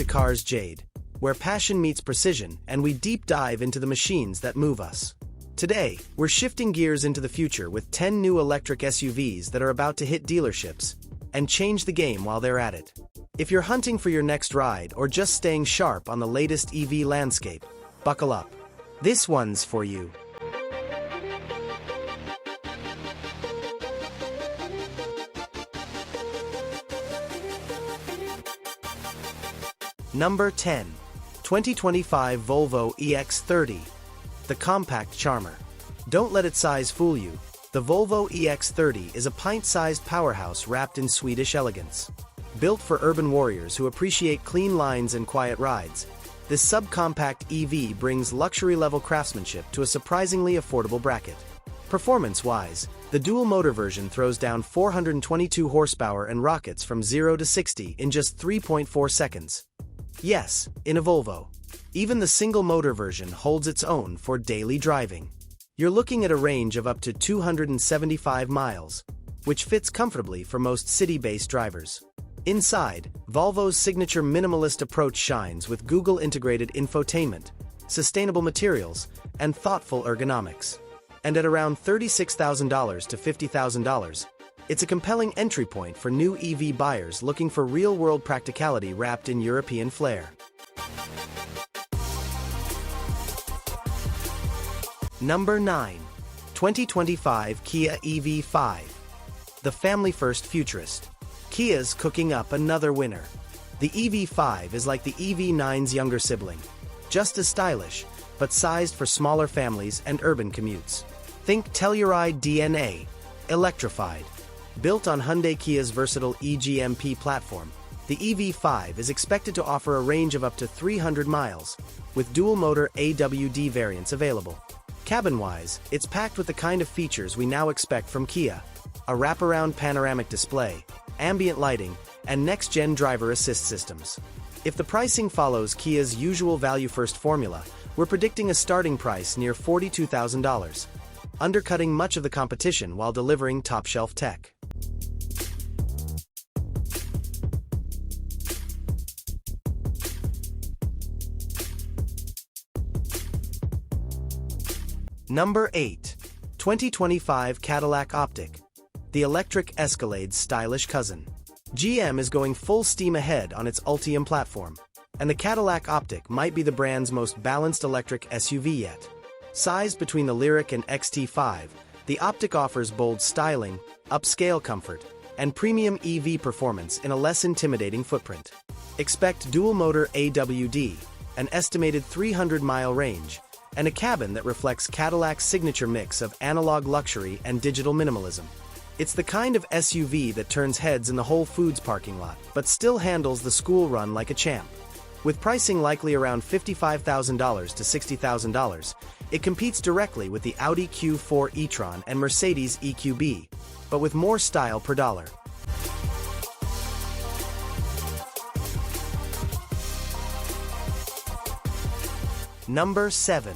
Cars Jade, where passion meets precision and we deep dive into the machines that move us. Today, we're shifting gears into the future with 10 new electric SUVs that are about to hit dealerships and change the game while they're at it. If you're hunting for your next ride or just staying sharp on the latest EV landscape, buckle up. This one's for you. Number 10. 2025 Volvo EX30. The compact charmer. Don't let its size fool you. The Volvo EX30 is a pint-sized powerhouse wrapped in Swedish elegance. Built for urban warriors who appreciate clean lines and quiet rides, this subcompact EV brings luxury-level craftsmanship to a surprisingly affordable bracket. Performance-wise, the dual-motor version throws down 422 horsepower and rockets from 0 to 60 in just 3.4 seconds. Yes, in a Volvo. Even the single-motor version holds its own for daily driving. You're looking at a range of up to 275 miles, which fits comfortably for most city-based drivers. Inside, Volvo's signature minimalist approach shines with Google-integrated infotainment, sustainable materials, and thoughtful ergonomics. And at around $36,000 to $50,000, it's a compelling entry point for new EV buyers looking for real-world practicality wrapped in European flair. Number 9. 2025 Kia EV5. The family-first futurist. Kia's cooking up another winner. The EV5 is like the EV9's younger sibling. Just as stylish, but sized for smaller families and urban commutes. Think Telluride DNA, electrified. Built on Hyundai Kia's versatile eGMP platform, the EV5 is expected to offer a range of up to 300 miles, with dual-motor AWD variants available. Cabin-wise, it's packed with the kind of features we now expect from Kia: a wraparound panoramic display, ambient lighting, and next-gen driver assist systems. If the pricing follows Kia's usual value-first formula, we're predicting a starting price near $42,000, undercutting much of the competition while delivering top-shelf tech. Number 8. 2025 Cadillac Optiq. The electric Escalade's stylish cousin. GM is going full steam ahead on its Ultium platform, and the Cadillac Optiq might be the brand's most balanced electric SUV yet. Sized between the Lyriq and XT5, the Optiq offers bold styling, upscale comfort, and premium EV performance in a less intimidating footprint. Expect dual-motor AWD, an estimated 300-mile range, and a cabin that reflects Cadillac's signature mix of analog luxury and digital minimalism. It's the kind of SUV that turns heads in the Whole Foods parking lot, but still handles the school run like a champ. With pricing likely around $55,000 to $60,000, it competes directly with the Audi Q4 e-tron and Mercedes EQB, but with more style per dollar. Number 7.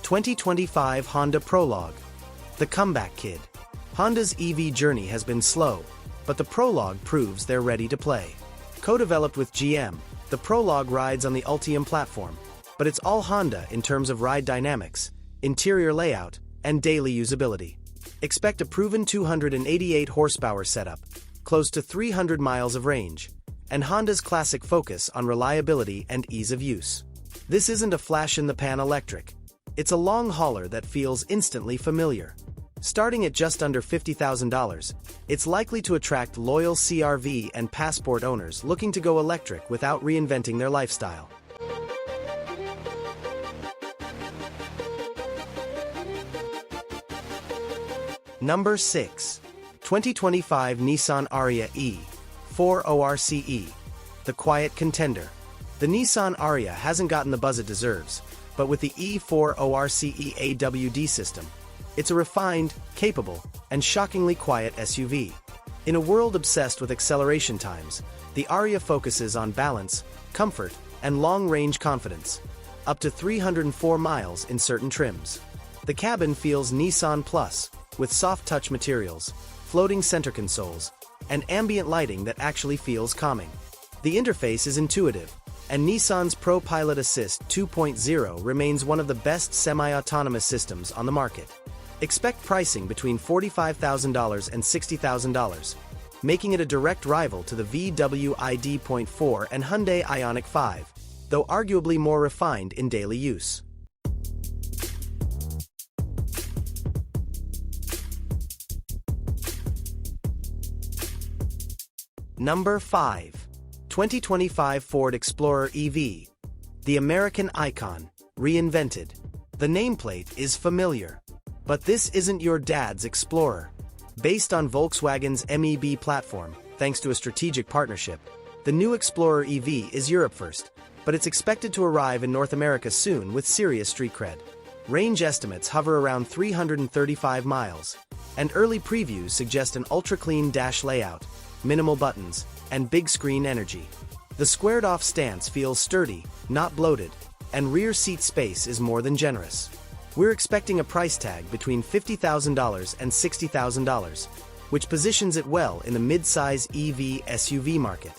2025 Honda Prologue. The comeback kid. Honda's EV journey has been slow, but the Prologue proves they're ready to play. Co-developed with GM, the Prologue rides on the Ultium platform, but it's all Honda in terms of ride dynamics, interior layout, and daily usability. Expect a proven 288 horsepower setup, close to 300 miles of range, and Honda's classic focus on reliability and ease of use. This isn't a flash-in-the-pan electric. It's a long hauler that feels instantly familiar. Starting at just under $50,000, it's likely to attract loyal CR-V and Passport owners looking to go electric without reinventing their lifestyle. Number 6. 2025 Nissan Ariya E4 ORCE. The quiet contender. The Nissan Ariya hasn't gotten the buzz it deserves, but with the E4 ORCE AWD system, it's a refined, capable, and shockingly quiet SUV. In a world obsessed with acceleration times, the Ariya focuses on balance, comfort, and long-range confidence, up to 304 miles in certain trims. The cabin feels Nissan Plus, with soft-touch materials, floating center consoles, and ambient lighting that actually feels calming. The interface is intuitive, And Nissan's ProPilot Assist 2.0 remains one of the best semi-autonomous systems on the market. Expect pricing between $45,000 and $60,000, making it a direct rival to the VW ID.4 and Hyundai Ioniq 5, though arguably more refined in daily use. Number 5. 2025 Ford Explorer EV. The American icon, reinvented. The nameplate is familiar. But this isn't your dad's Explorer. Based on Volkswagen's MEB platform, thanks to a strategic partnership, the new Explorer EV is Europe first, but it's expected to arrive in North America soon with serious street cred. Range estimates hover around 335 miles, and early previews suggest an ultra-clean dash layout, minimal buttons, and big screen energy. The squared-off stance feels sturdy, not bloated, and rear seat space is more than generous. We're expecting a price tag between $50,000 and $60,000, which positions it well in the mid-size EV SUV market.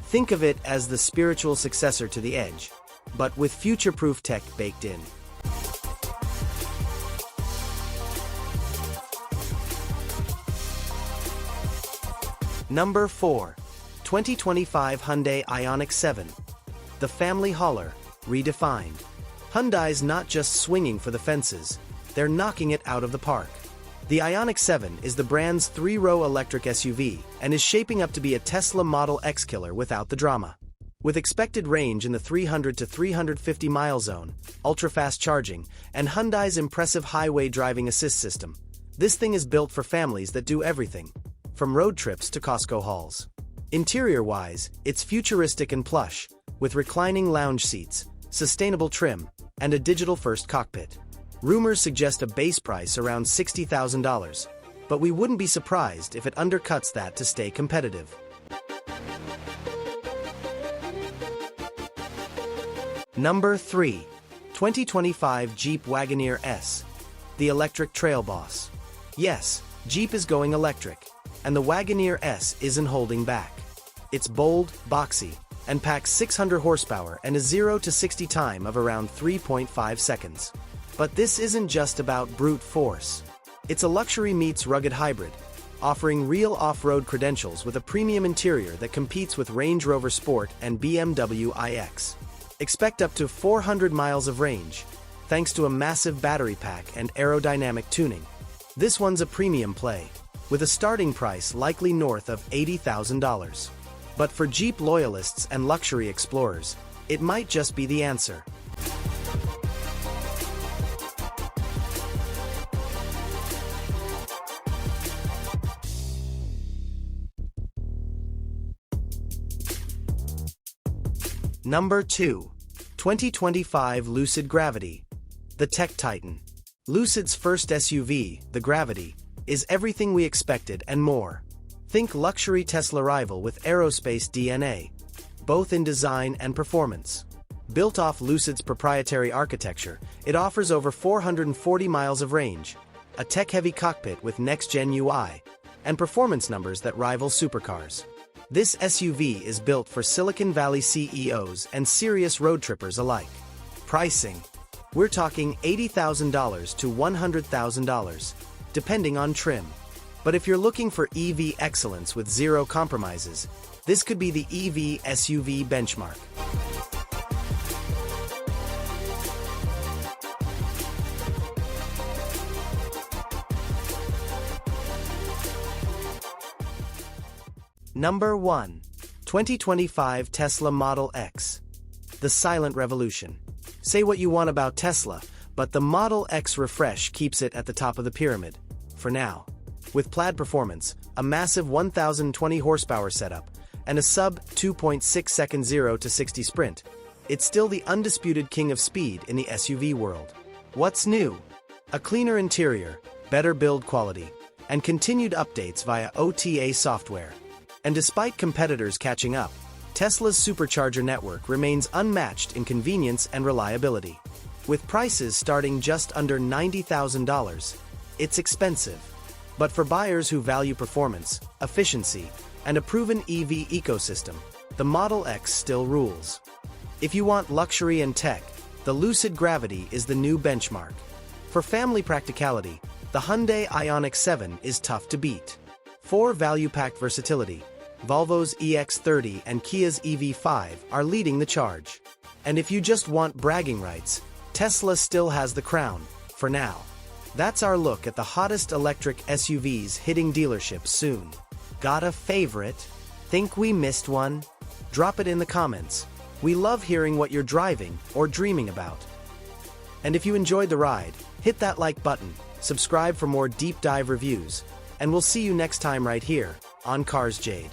Think of it as the spiritual successor to the Edge, but with future-proof tech baked in. Number 4. 2025 Hyundai Ioniq 7. The family hauler, redefined. Hyundai's not just swinging for the fences, they're knocking it out of the park. The Ioniq 7 is the brand's 3-row electric SUV and is shaping up to be a Tesla Model X killer without the drama. With expected range in the 300 to 350 mile zone, ultra-fast charging, and Hyundai's impressive highway driving assist system, this thing is built for families that do everything, from road trips to Costco hauls. Interior-wise, it's futuristic and plush, with reclining lounge seats, sustainable trim, and a digital-first cockpit. Rumors suggest a base price around $60,000, but we wouldn't be surprised if it undercuts that to stay competitive. Number 3. 2025 Jeep Wagoneer S. The electric trail boss. Yes, Jeep is going electric, and the Wagoneer S isn't holding back. It's bold, boxy, and packs 600 horsepower and a 0 to 60 time of around 3.5 seconds. But this isn't just about brute force. It's a luxury meets rugged hybrid, offering real off-road credentials with a premium interior that competes with Range Rover Sport and BMW iX. Expect up to 400 miles of range, thanks to a massive battery pack and aerodynamic tuning. This one's a premium play, with a starting price likely north of $80,000. But for Jeep loyalists and luxury explorers, it might just be the answer. Number 2. 2025 Lucid Gravity. The tech titan. Lucid's first SUV, the Gravity, is everything we expected and more. Think luxury Tesla rival with aerospace DNA, both in design and performance. Built off Lucid's proprietary architecture, it offers over 440 miles of range, a tech-heavy cockpit with next-gen UI, and performance numbers that rival supercars. This SUV is built for Silicon Valley CEOs and serious road trippers alike. Pricing. We're talking $80,000 to $100,000, depending on trim. But if you're looking for EV excellence with zero compromises, this could be the EV SUV benchmark. Number 1. 2025 Tesla Model X. The silent revolution. Say what you want about Tesla, but the Model X refresh keeps it at the top of the pyramid, for now. With Plaid performance, a massive 1,020 horsepower setup, and a sub-2.6 second 0 to 60 sprint, it's still the undisputed king of speed in the SUV world. What's new? A cleaner interior, better build quality, and continued updates via OTA software. And despite competitors catching up, Tesla's supercharger network remains unmatched in convenience and reliability. With prices starting just under $90,000, it's expensive. But for buyers who value performance, efficiency, and a proven EV ecosystem, the Model X still rules. If you want luxury and tech, the Lucid Gravity is the new benchmark. For family practicality, the Hyundai Ioniq 7 is tough to beat. For value-packed versatility, Volvo's EX30 and Kia's EV5 are leading the charge. And if you just want bragging rights, Tesla still has the crown, for now. That's our look at the hottest electric SUVs hitting dealerships soon. Got a favorite? Think we missed one? Drop it in the comments. We love hearing what you're driving or dreaming about. And if you enjoyed the ride, hit that like button, subscribe for more deep dive reviews, and we'll see you next time right here on Cars Jade.